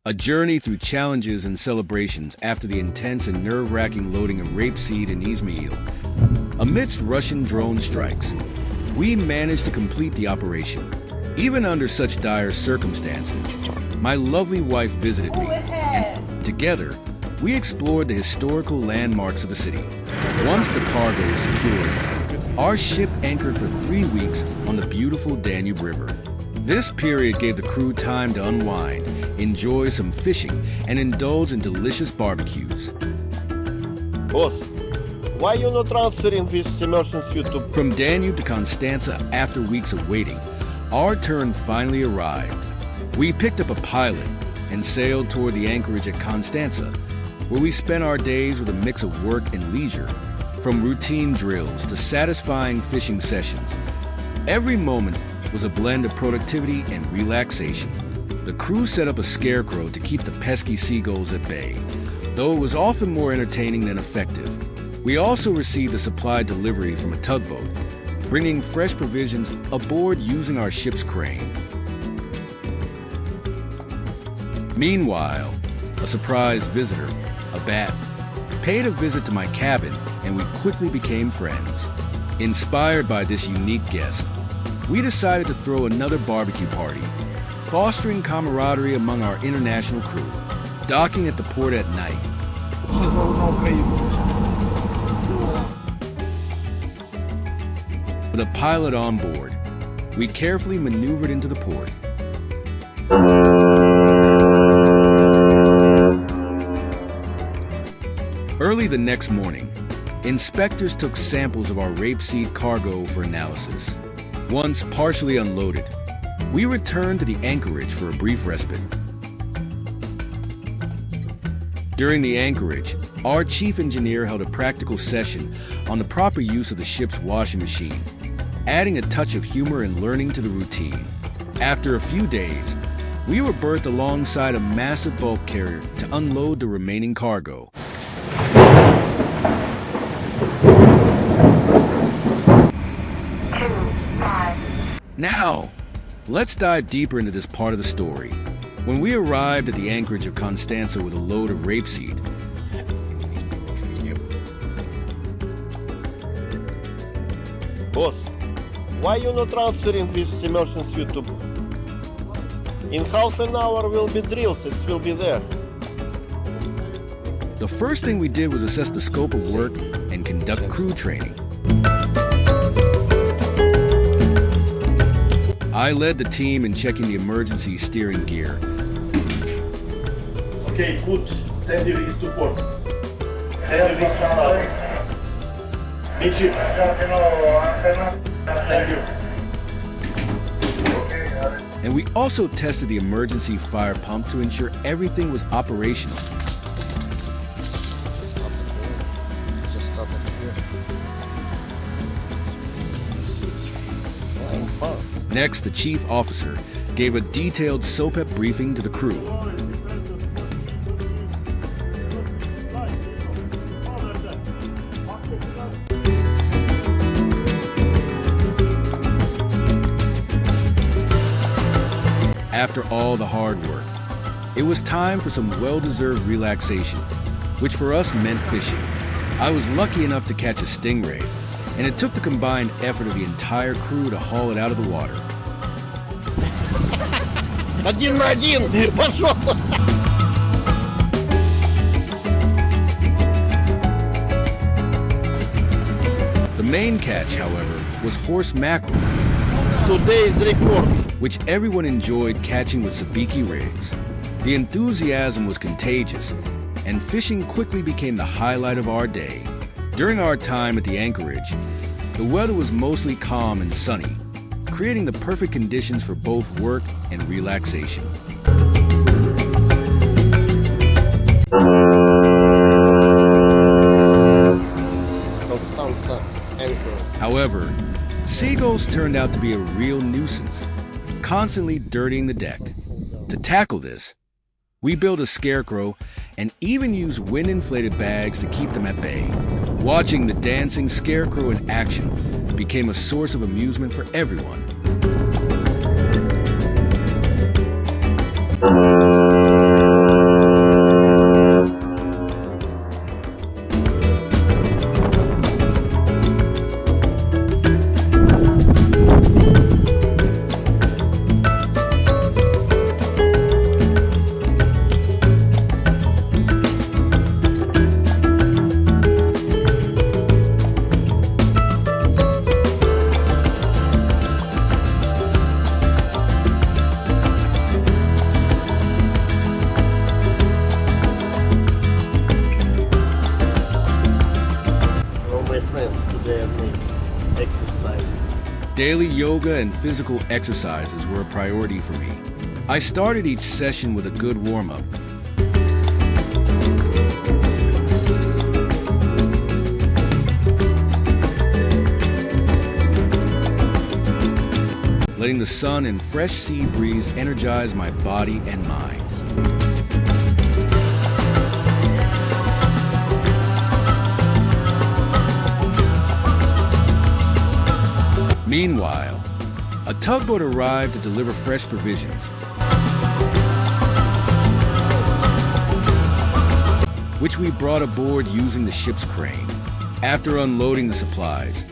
A journey through challenges and celebrations after the intense and nerve-wracking loading of rapeseed in Izmail. Amidst Russian drone strikes, we managed to complete the operation. Even under such dire circumstances, my lovely wife visited me, and together, we explored the historical landmarks of the city. Once the cargo was secured, our ship anchored for 3 weeks on the beautiful Danube River. This period gave the crew time to unwind, enjoy some fishing, and indulge in delicious barbecues. Boss, why you not transferring this immersion suit to... From Danube to Constanța, after weeks of waiting, our turn finally arrived. We picked up a pilot and sailed toward the anchorage at Constanța, where we spent our days with a mix of work and leisure, from routine drills to satisfying fishing sessions. Every moment was a blend of productivity and relaxation. The crew set up a scarecrow to keep the pesky seagulls at bay, though it was often more entertaining than effective. We also received a supply delivery from a tugboat, bringing fresh provisions aboard using our ship's crane. Meanwhile, a surprise visitor, a bat, paid a visit to my cabin, and we quickly became friends. Inspired by this unique guest, we decided to throw another barbecue party, fostering camaraderie among our international crew, docking at the port at night. With a pilot on board, we carefully maneuvered into the port. Early the next morning, inspectors took samples of our rapeseed cargo for analysis. Once partially unloaded, we returned to the anchorage for a brief respite. During the anchorage, our chief engineer held a practical session on the proper use of the ship's washing machine, adding a touch of humor and learning to the routine. After a few days, we were berthed alongside a massive bulk carrier to unload the remaining cargo. Now, let's dive deeper into this part of the story. When we arrived at the anchorage of Constanța with a load of rapeseed, Boss, why you not transferring this immersion suit to... In half an hour will be drills, it will be there. the first thing we did was assess the scope of work and conduct crew training. I led the team in checking the emergency steering gear. Okay, good. 10 degrees to port. 10 degrees to starboard. Midship. Thank you. And we also tested the emergency fire pump to ensure everything was operational. Just stop it here. It's flying far. Next, the chief officer gave a detailed SOPEP briefing to the crew. After all the hard work, it was time for some well-deserved relaxation, which for us meant fishing. I was lucky enough to catch a stingray, and it took the combined effort of the entire crew to haul it out of the water. Один на один! Пошел! The main catch, however, was horse mackerel, Today's record. which everyone enjoyed catching with sabiki rigs. The enthusiasm was contagious, and fishing quickly became the highlight of our day. During our time at the anchorage, the weather was mostly calm and sunny, creating the perfect conditions for both work and relaxation. Constanța anchor. However, seagulls turned out to be a real nuisance, constantly dirtying the deck. To tackle this, we built a scarecrow and even used wind-inflated bags to keep them at bay. Watching the dancing scarecrow in action became a source of amusement for everyone. Daily yoga and physical exercises were a priority for me. I started each session with a good warm-up. Letting the sun and fresh sea breeze energize my body and mind. Meanwhile, a tugboat arrived to deliver fresh provisions, which we brought aboard using the ship's crane. After unloading the supplies,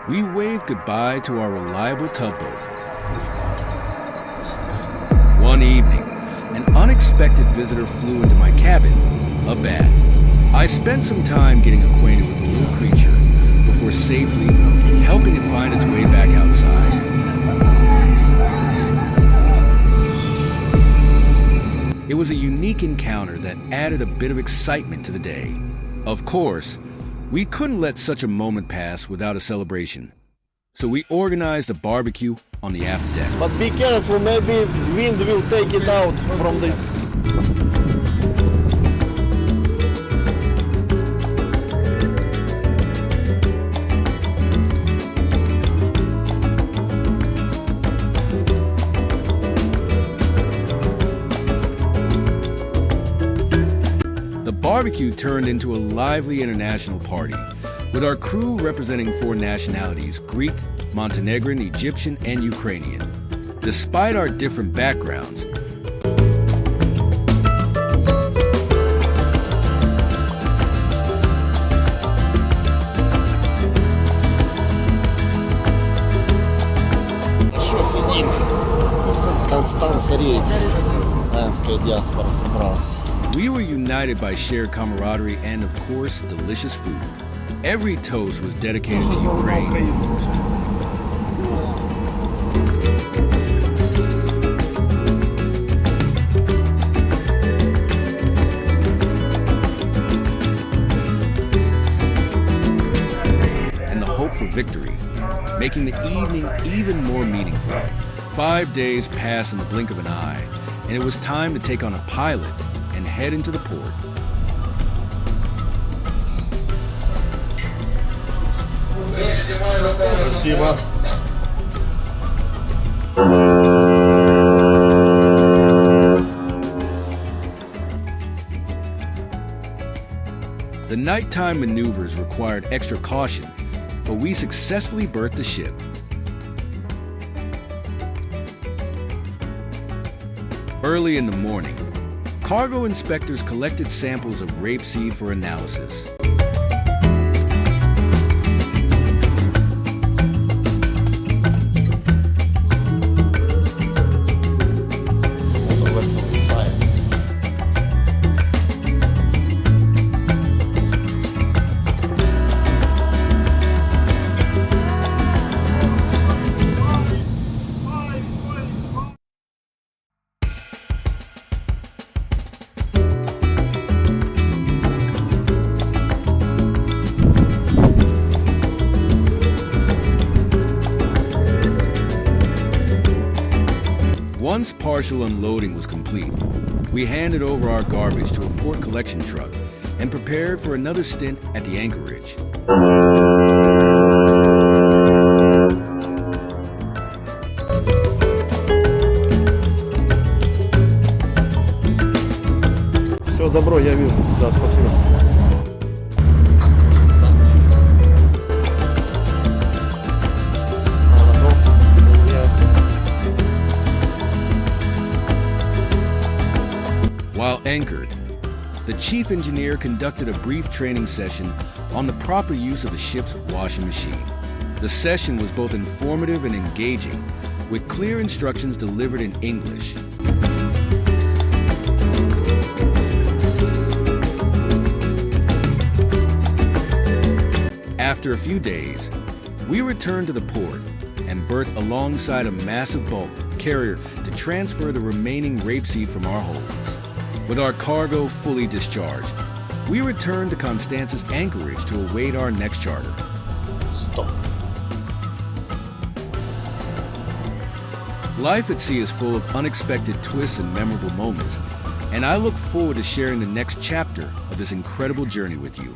we waved goodbye to our reliable tugboat. One evening, an unexpected visitor flew into my cabin, a bat. I spent some time getting acquainted with the little creature before safely helping it find its way back outside. It was a unique encounter that added a bit of excitement to the day. Of course, we couldn't let such a moment pass without a celebration. So we organized a barbecue on the aft deck. But be careful, maybe wind will take it out from this. The barbecue turned into a lively international party, with our crew representing 4 nationalities: Greek, Montenegrin, Egyptian, and Ukrainian. Despite our different backgrounds, Что сидим? Констанца рейд. Украинская диаспора собралась. we were united by shared camaraderie and, of course, delicious food. Every toast was dedicated to Ukraine. And the hope for victory, making the evening even more meaningful. 5 days passed in the blink of an eye, and it was time to take on a pilot and head into the port. Спасибо. The nighttime maneuvers required extra caution, but we successfully berthed the ship. Early in the morning, cargo inspectors collected samples of rapeseed for analysis. Once partial unloading was complete, we handed over our garbage to a port collection truck and prepared for another stint at the anchorage. Все, добро, я вижу. Да, спасибо. While anchored, the chief engineer conducted a brief training session on the proper use of the ship's washing machine. The session was both informative and engaging, with clear instructions delivered in English. After After a few days, we returned to the port and berthed alongside a massive bulk carrier to transfer the remaining rapeseed from our holds. With our cargo fully discharged, we returned to Constanza's anchorage to await our next charter. Stop. Life at sea is full of unexpected twists and memorable moments, and I look forward to sharing the next chapter of this incredible journey with you.